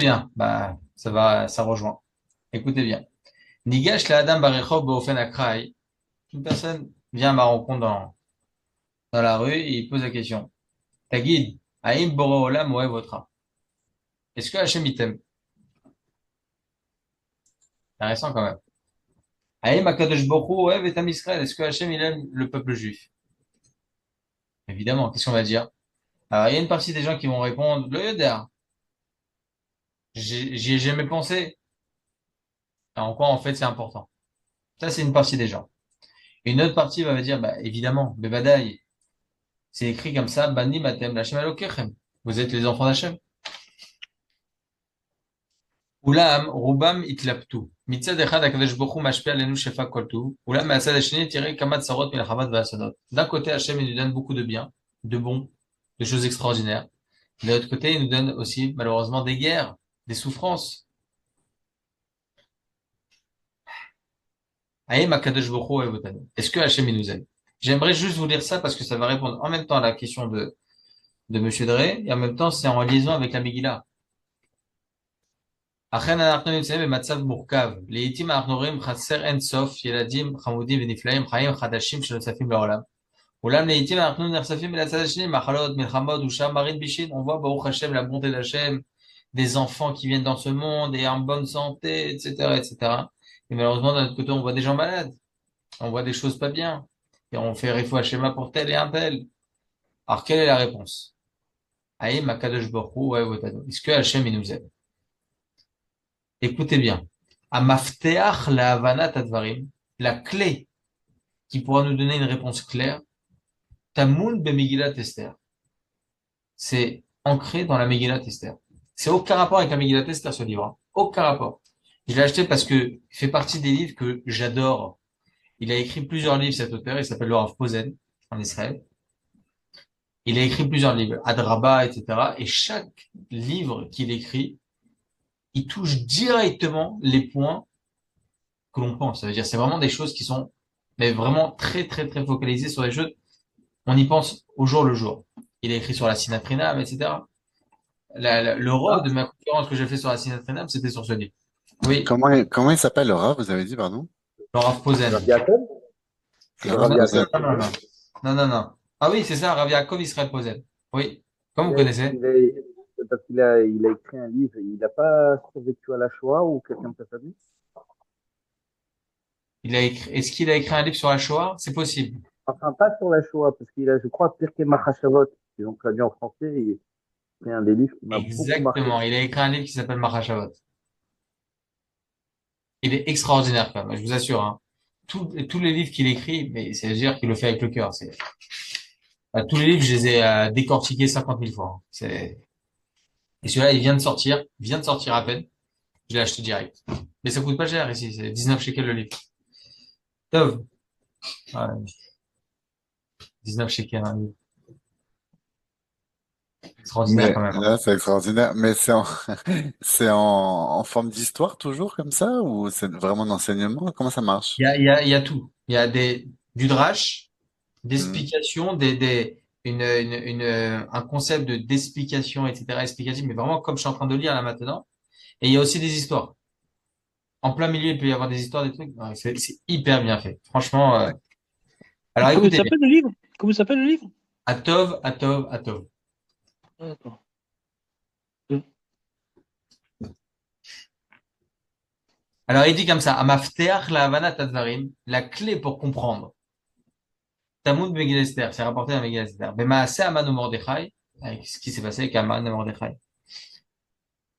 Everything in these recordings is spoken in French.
Bien, bah, ça va, ça rejoint. Écoutez bien. Nigash la Adam Barechov Beofen Akraï. Une personne vient à ma rencontre dans la rue et il pose la question. Tagid, Aïm Boro Olam Oev Otra. Est-ce que Hachem il t'aime? Intéressant quand même. Aïm Akadosh Baruch Hu Oev et Am Israël. Est-ce que Hachem il aime le peuple juif? Évidemment, qu'est-ce qu'on va dire? Alors, il y a une partie des gens qui vont répondre, le Yoder. J'y ai jamais pensé. En quoi, en fait, c'est important. Ça, c'est une partie des gens. Une autre partie va me dire, bah, évidemment, Bebadaï. C'est écrit comme ça, Bani Matem Lachem Elokechem. Vous êtes les enfants d'Hachem. Oulam, Rubam Itlaptu. Mitzad echad HaKadosh Baruch Hu mashpia alenu shefa kol tuv. Oulam, Me'asad Hasheni tirei kamat sarot milchavat va'asadot. D'un côté, Hachem, il nous donne beaucoup de bien, de bons, de choses extraordinaires. De l'autre côté, il nous donne aussi, malheureusement, des guerres, des souffrances. Aïm HaKadosh Baruch Hu evotanu. Est-ce que Hachem, il nous aime? J'aimerais juste vous lire ça parce que ça va répondre en même temps à la question de Monsieur Drey et en même temps, c'est en liaison avec la Megillah. אכן אנחנו נמצאים במצב מורכב. לעתים אנחנו רואים חסר אין סוף ילדים חמודים ונפלאים, חיים חדשים שנוספים לעולם. אולם לעתים אנחנו נחשפים אל הצד השני, מחלות, מלחמות ושאר מרעין בישין. On voit, Baruch Hashem, la bonté d'Hachem, des enfants qui viennent dans ce monde et en bonne santé, etc., etc. Et cetera. Et malheureusement, d'un autre côté, on voit des gens malades. On voit des choses pas bien. Et on fait Refoua Shema pour tel et un tel. Alors, quelle est la réponse? Aïe, Makadosh Baruch Hu, ouais, votano. Est-ce que Hachem, il nous aide? Écoutez bien. Amafteach la havanat advarim, la clé qui pourra nous donner une réponse claire, Tamun be Megillat Esther. C'est ancré dans la Megillat Esther. C'est aucun rapport avec la Megillat Esther, ce livre, hein. Aucun rapport. Je l'ai acheté parce que il fait partie des livres que j'adore. Il a écrit plusieurs livres, cet auteur, il s'appelle le Rav Posen, en Israël. Il a écrit plusieurs livres, Adraba, etc. Et chaque livre qu'il écrit, il touche directement les points que l'on pense. Ça veut dire, c'est vraiment des choses qui sont, mais vraiment très, très, très focalisées sur des choses. On y pense au jour le jour. Il a écrit sur la sinatrinam, etc. Le rôle Ah, de ma conférence que j'ai fait sur la sinatrinam, c'était sur ce livre. Oui, comment il s'appelle le Rav, vous avez dit, pardon? Laura Posen. Rav Yaakov? C'est Le le Rav Rav Non, Posen. Yaakov non, non, Posen. non. Non, non, non. Ah oui, c'est ça, Rav Yaakov Israël Posen. Oui. Comment Il vous a, connaissez? il a- Parce qu'il a écrit un livre, il n'a pas survécu à la Shoah ou quelqu'un de sa famille? Est-ce qu'il a écrit un livre sur la Shoah? C'est possible. Enfin, pas sur la Shoah, parce qu'il a, je crois, Pirkei Machashavot, ils ont traduit en français, et c'est un des livres qui m'a beaucoup marqué. Exactement. Il a écrit un livre qui s'appelle Mahashavot. Il est extraordinaire, quand même. Je vous assure, hein. Tous les livres qu'il écrit, mais c'est-à-dire qu'il le fait avec le cœur. Tous les livres, je les ai décortiqués 50 000 fois, hein. Et celui-là, il vient de sortir à peine. Je l'ai acheté direct. Mais ça coûte pas cher ici, c'est 19 shekels le livre. Tov. Ouais, 19 shekels un livre. Extraordinaire Mais quand même, hein. là, c'est extraordinaire. Mais c'est en forme d'histoire toujours comme ça ou c'est vraiment d'enseignement? Comment ça marche? Il y a tout. Il y a du drash, Hmm. d'explication, un concept d'explication, etc., explicatif, mais vraiment comme je suis en train de lire là maintenant. Et il y a aussi des histoires. En plein milieu, il peut y avoir des histoires, des trucs. Ouais, c'est hyper bien fait. Franchement, alors Comment il écoutez bien. s'appelle le livre? Comment il s'appelle le livre? Atov, Atov, Atov. Ah, d'accord. Euh, Alors il dit comme ça, Amafteach la Havana Tadvarim, la clé pour comprendre. Talmud Megillah Esther, c'est rapporté dans Megillah Esther. Bemaaseh Aman Mordechai, avec ce qui s'est passé avec Aman et Mordechai.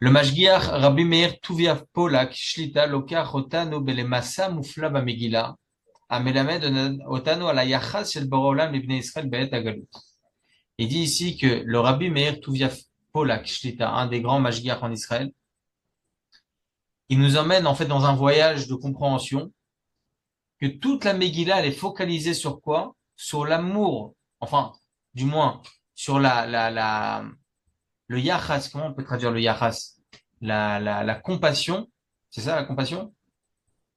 Le Mashgiach Rabbi Meir Tuviav Polak Shlita Lokach Otanu Belemasa Mufla Bamegillah, Amelamed Otanu ala Yachas Shel Borei Olam Libnei Israël Be'et Hagalut. Il dit ici que le Rabbi Meir Tuviav Polak Shlita, un des grands Mashgiach en Israël, il nous emmène en fait dans un voyage de compréhension que toute la Megillah, elle est focalisée sur quoi? Sur l'amour, enfin, du moins, sur le yachas, comment on peut traduire le yachas? La compassion, c'est ça la compassion?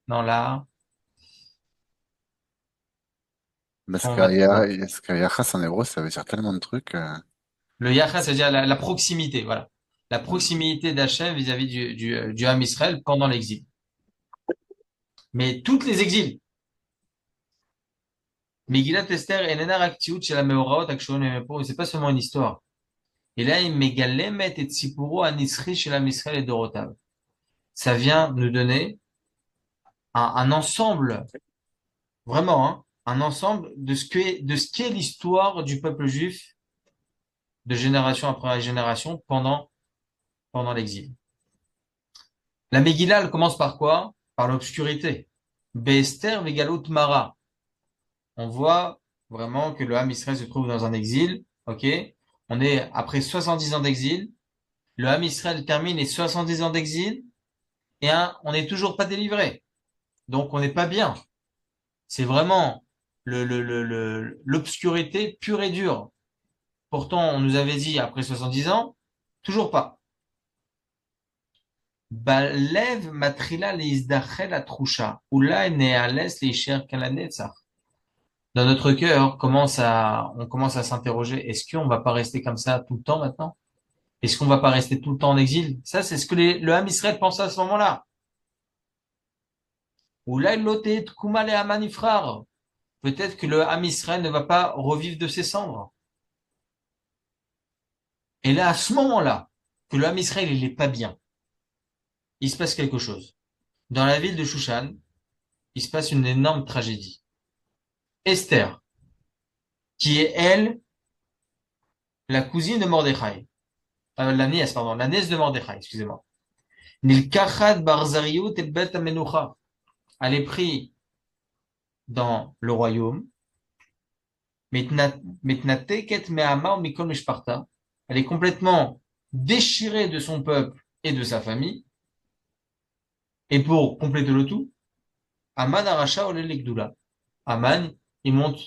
Non, Parce comment on que va dire ça? Yachas en hébreu, ça veut dire tellement de trucs. Le yachas, c'est-à-dire la proximité, voilà. la proximité d'Hachem vis-à-vis du Ham Israël pendant l'exil. Mais toutes les exils, Megillat Esther enena rak tiout shel hameoraot הקשורים למאורות, c'est pas seulement une histoire. Et là, il mégalemet et tzipuro anisri shel Ham Israël et dorotav. Ça vient nous donner un ensemble, vraiment, hein, un ensemble de ce qu'est l'histoire du peuple juif de génération après génération pendant l'exil. La Megillah, elle commence par quoi? Par l'obscurité. Be'ester vegalut mara. On voit vraiment que le Ham Israël se trouve dans un exil, ok? On est après 70 ans d'exil. Le Ham Israël termine les 70 ans d'exil et on n'est toujours pas délivré. Donc on n'est pas bien. C'est vraiment l'obscurité pure et dure. Pourtant, on nous avait dit après 70 ans, toujours pas. Balev matrila leizdachel atrusha. Oulai ne'ales leisher kalanetzach. Dans notre cœur, on commence à s'interroger, est-ce qu'on va pas rester comme ça tout le temps maintenant? Est-ce qu'on va pas rester tout le temps en exil? Ça, c'est ce que le Ham Israël pensait à ce moment-là. Oulai lotet kuma le hamanifrar. Peut-être que le Ham Israël ne va pas revivre de ses cendres. Et là, à ce moment-là, que le Ham Israël, il est pas bien, il se passe quelque chose. Dans la ville de Shushan, il se passe une énorme tragédie. Esther, qui est, elle, la cousine de Mordechai. La nièce de Mordechai, excusez-moi. Nilkachat barzariut et bet amenucha. Elle est prise dans le royaume. Mitnateket me'ama mikol mishparta. Elle est complètement déchirée de son peuple et de sa famille. Et pour compléter le tout, Aman aracha ole legdoula. Aman, il monte,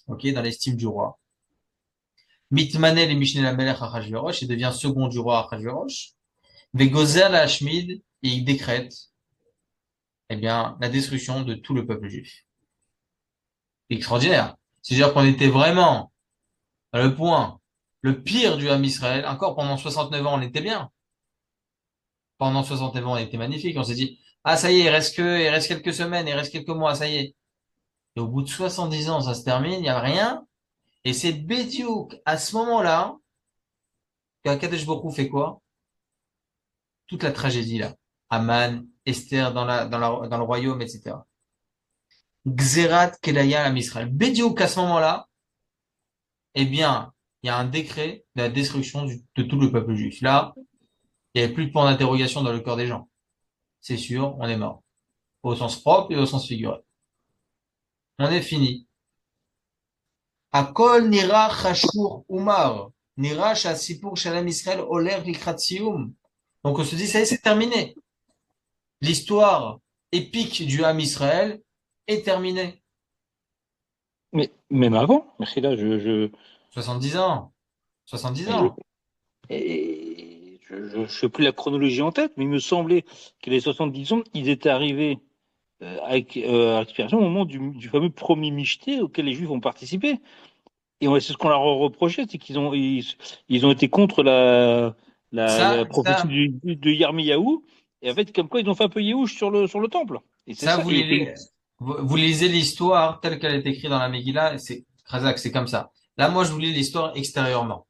ok, dans l'estime du roi. Mitmanel et Mishneh Lamelech Achashverosh, il devient second du roi Achashverosh. Vegozer la Hashmid, et il décrète, eh bien, la destruction de tout le peuple juif. Extraordinaire. C'est-à-dire qu'on était vraiment à le point, le pire du Ham Israël. Encore pendant 69 ans, on était bien. Pendant 69 ans, on était magnifique. On s'est dit, ah, ça y est, il reste quelques semaines, il reste quelques mois, ça y est. Et au bout de 70 ans, ça se termine, il n'y a rien. Et c'est Bédiouk, à ce moment-là, qu'Akadosh Baruch Hu fait quoi? Toute la tragédie, là. Aman, Esther dans le royaume, etc. Xerat Kedaya à Israël. Bédiouk, à ce moment-là, eh bien, il y a un décret de la destruction de tout le peuple juif. Là, il n'y avait plus de point d'interrogation dans le cœur des gens. C'est sûr, on est mort. Au sens propre et au sens figuré. On est fini. Akol nira chashur umar. Nira shasipur shalem Israël oler likrat siyum. Donc on se dit, ça y est, c'est terminé. L'histoire épique du Ham Israël est terminée. Mais même avant, merci là, 70 ans. 70 mais ans. je sais plus la chronologie en tête, mais il me semblait que les 70 ans, ils étaient arrivés à l'expiration au moment du fameux premier Michté auquel les Juifs ont participé. Et c'est ce qu'on leur reprochait, c'est qu'ils ont été contre la Ça, prophétie ça, de Yirmiyahu. Et en fait, comme quoi, ils ont fait un peu Yéhouch sur le temple. Et c'est ça, ça. vous lisez l'histoire telle qu'elle est écrite dans la Megillah, et c'est, Khazak, c'est comme ça. Là, moi, je vous lis l'histoire extérieurement.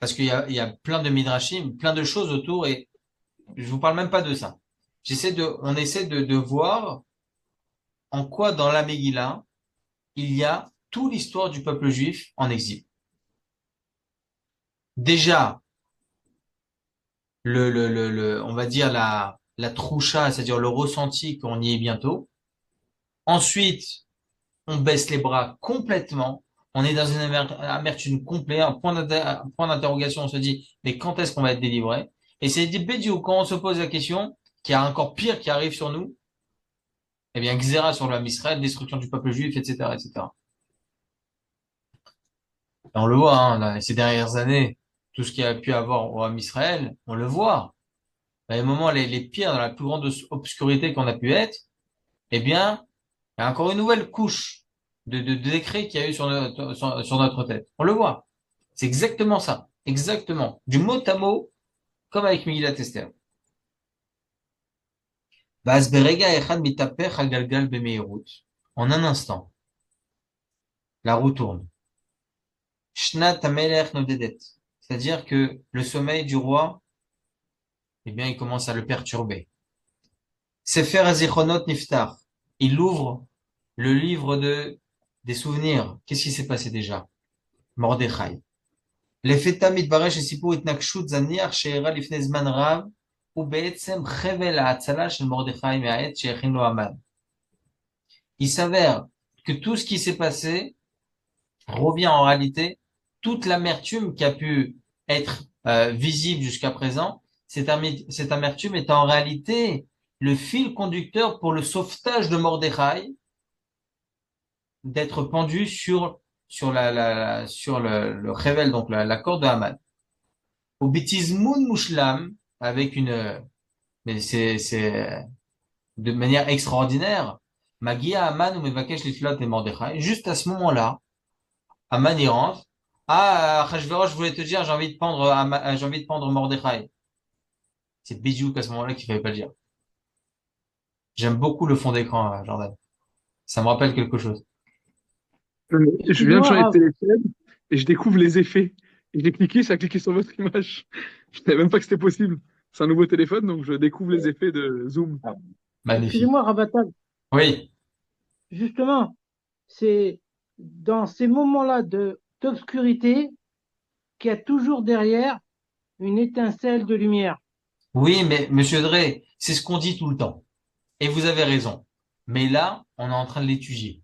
Parce qu'il y a plein de midrashim, plein de choses autour, et je vous parle même pas de ça. On essaie de voir en quoi dans la Megillah, il y a toute l'histoire du peuple juif en exil. Déjà, on va dire la troucha, c'est-à-dire le ressenti qu'on y est bientôt. Ensuite, on baisse les bras complètement. On est dans une amertume complète, un point d'interrogation. On se dit, mais quand est-ce qu'on va être délivré? Et c'est Bédiou, quand on se pose la question, qu'il y a encore pire qui arrive sur nous, eh bien, Xéra sur le Ham Israël, destruction du peuple juif, etc., etc. Et on le voit, hein, là, ces dernières années, tout ce qu'il y a pu avoir au Ham Israël, on le voit. À les moments les pires, dans la plus grande obscurité qu'on a pu être, eh bien, il y a encore une nouvelle couche de décrets qu'il y a eu sur notre tête. On le voit. C'est exactement ça. Exactement. Du mot à mot, comme avec Megillat Esther. ואז ברגע אחד מתהפך הגלגל במהירות. En un instant, la roue tourne. Shnat HaMelech nodedet. C'est-à-dire que le sommeil du roi, eh bien, il commence à le perturber. Sefer HaZichronot Niftar. Il ouvre le livre des souvenirs. Qu'est-ce qui s'est passé déjà? Mordechai. לפתע מתברר שסיפור התנגשות זניח שאירע לפני זמן רב הוא בעצם חבל ההצלה של מרדכי מהעץ שהכין לו המן. Il s'avère que tout ce qui s'est passé revient en réalité, toute l'amertume qui a pu être visible jusqu'à présent, cette amertume est en réalité le fil conducteur pour le sauvetage de Mordechai d'être pendu sur le révèle, donc la corde de Haman. Au Bitizmoun Mushlam, avec mais c'est de manière extraordinaire, Magia Haman ou Mevakesh Liflot et Mordechai. Juste à ce moment-là, Haman y rentre. Ah, Achashverosh, je voulais te dire, j'ai envie de pendre Mordechai. C'est Bijouk à ce moment-là qu'il fallait pas le dire. J'aime beaucoup le fond d'écran, Jordan. Ça me rappelle quelque chose. Je viens de Excuse-moi, changer de Rav. téléphone et je découvre les effets. Et j'ai cliqué, ça a cliqué sur votre image. Je savais même pas que c'était possible. C'est un nouveau téléphone, donc je découvre les effets de Zoom. Magnifique. Excusez-moi, Rabatab. Oui. Justement, c'est dans ces moments-là d'obscurité qu'il y a toujours derrière une étincelle de lumière. Oui, mais Monsieur Drey, c'est ce qu'on dit tout le temps. Et vous avez raison. Mais là, on est en train de l'étudier.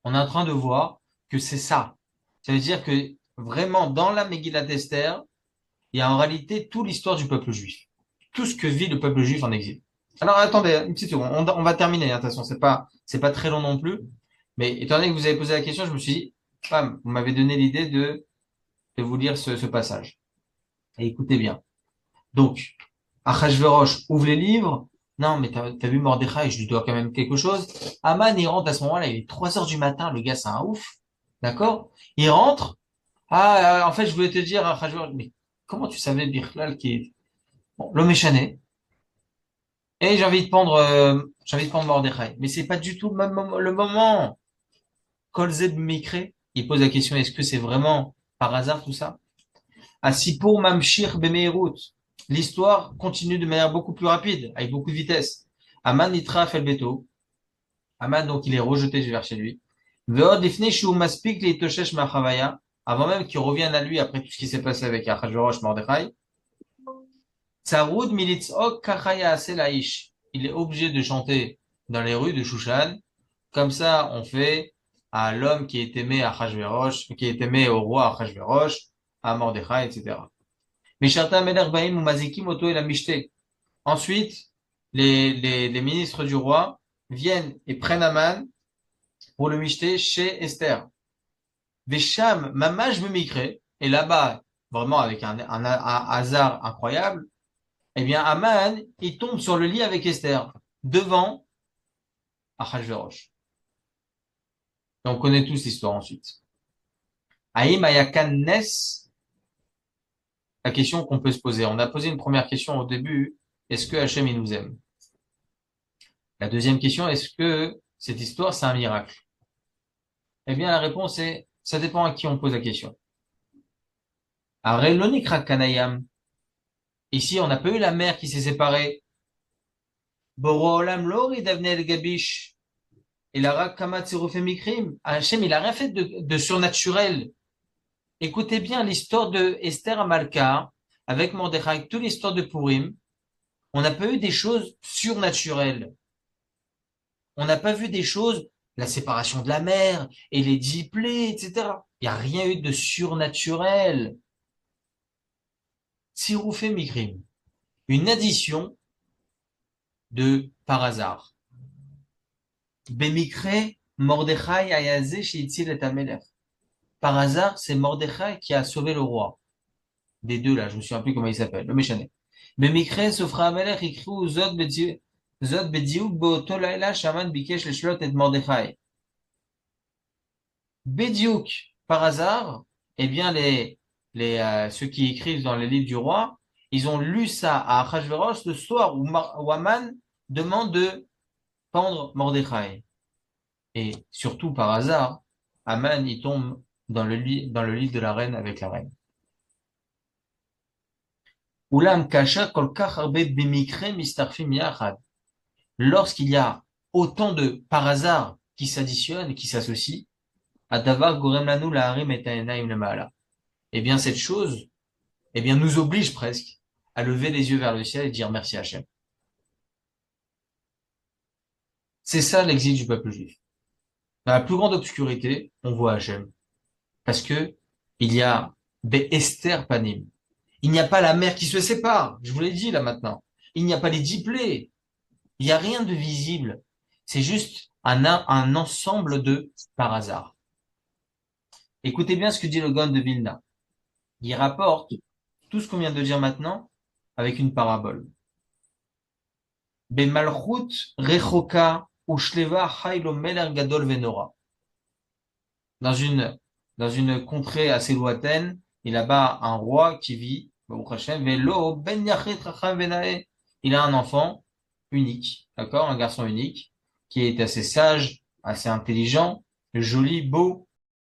On est en train de voir que c'est ça. Ça veut dire que vraiment, dans la Megillat Esther, il y a en réalité toute l'histoire du peuple juif. Tout ce que vit le peuple juif en exil. Alors, attendez, une petite seconde. On va terminer, hein. De toute façon, c'est pas très long non plus. Mais étant donné que vous avez posé la question, je me suis dit, bam, vous m'avez donné l'idée de vous lire ce passage. Et écoutez bien. Donc, Achashverosh ouvre les livres. Non, mais t'as vu Mordechai, je lui dois quand même quelque chose. Aman, il rentre à ce moment-là, il est 3 heures du matin, le gars, c'est un ouf. D'accord? Il rentre. Ah, en fait, je voulais te dire, Achashverosh, mais comment tu savais Birklal qui est, bon, l'homme est chané. Et j'ai envie de pendre Mordechai. Mais c'est pas du tout le moment. Kolzeb Mikre, il pose la question, est-ce que c'est vraiment par hasard tout ça? Asipur Mamshir Bemeirut. L'histoire continue de manière beaucoup plus rapide, avec beaucoup de vitesse. Aman Nitra Felbeto. Aman, donc, il est rejeté vers chez lui. Veod Lifnei Shu Maspik Leitoshesh Machavaya. Avant même qu'il revienne à lui après tout ce qui s'est passé avec Achashverosh Mordechai. Tsarud Militzok Kachaya Aselaish. Il est obligé de chanter dans les rues de Shushan. Comme ça, on fait à l'homme qui est aimé à Achashverosh, qui est aimé au roi Achashverosh, à Mordechai, etc. Mesharta Melech Baim ou Mazikim Oto et la Mishte. Ensuite, les ministres du roi viennent et prennent Aman pour le Mishte chez Esther. Vesham Mamash Bemikre. Et là-bas, vraiment avec un hasard incroyable, eh bien, Aman, il tombe sur le lit avec Esther, devant Achashverosh. Et on connaît tous l'histoire ensuite. Aïm Ayakan Nes, la question qu'on peut se poser. On a posé une première question au début. Est-ce que Hachem, il nous aime? La deuxième question, est-ce que cette histoire, c'est un miracle? Eh bien, la réponse est, ça dépend à qui on pose la question. Arelonikra Kanayam. Ici, on n'a pas eu la mère qui s'est séparée. Boro Olam Lori Davnei Gabish. Et la Rakamat Serufim Mikrim. Hachem, il a rien fait de surnaturel. Écoutez bien l'histoire de Esther Amalka avec Mordechai, toute l'histoire de Purim. On n'a pas eu des choses surnaturelles. On n'a pas vu des choses, la séparation de la mère et les 10 plaies, etc. Il n'y a rien eu de surnaturel. Tsiroufé Mikrim. Une addition de par hasard. Bemikre Mordechai Ayaze Sheitzil et Amelech. Par hasard, c'est Mordechai qui a sauvé le roi. Des deux là, je me souviens plus comment il s'appelle, le méchané. Bemikre Sofra Amelech ikru Zot Bediuk Beoto Laila Shaman Bikesh Leshlot et Mordechai. Bediuk, par hasard, eh bien ceux qui écrivent dans les livres du roi, ils ont lu ça à Achashverosh le soir où Haman demande de pendre Mordechai. Et surtout par hasard, Haman, il tombe dans le lit de la reine avec la reine. Ulam kasha kol kach harbe bimikre mistarfim yachad. Lorsqu'il y a autant de par hasard qui s'additionnent et qui s'associent, à davar gorem lanu laharim et ha'enaim lema'ala. Eh bien, cette chose, eh bien, nous oblige presque à lever les yeux vers le ciel et dire merci Hachem. C'est ça l'exil du peuple juif. Dans la plus grande obscurité, on voit Hachem. Parce que il y a Esther Panim. Il n'y a pas la mer qui se sépare. Je vous l'ai dit là maintenant. Il n'y a pas les 10 plaies. Il n'y a rien de visible. C'est juste un ensemble de par hasard. Écoutez bien ce que dit le Gaon de Vilna. Il rapporte tout ce qu'on vient de dire maintenant avec une parabole. Bemalchut rechoka ushleva haylo meler gadol venora. Dans une contrée assez lointaine, il y a là-bas un roi qui vit, Baruch Hashem, velo ben yachid chacham venae. Il a un enfant unique, d'accord, un garçon unique, qui est assez sage, assez intelligent, joli, beau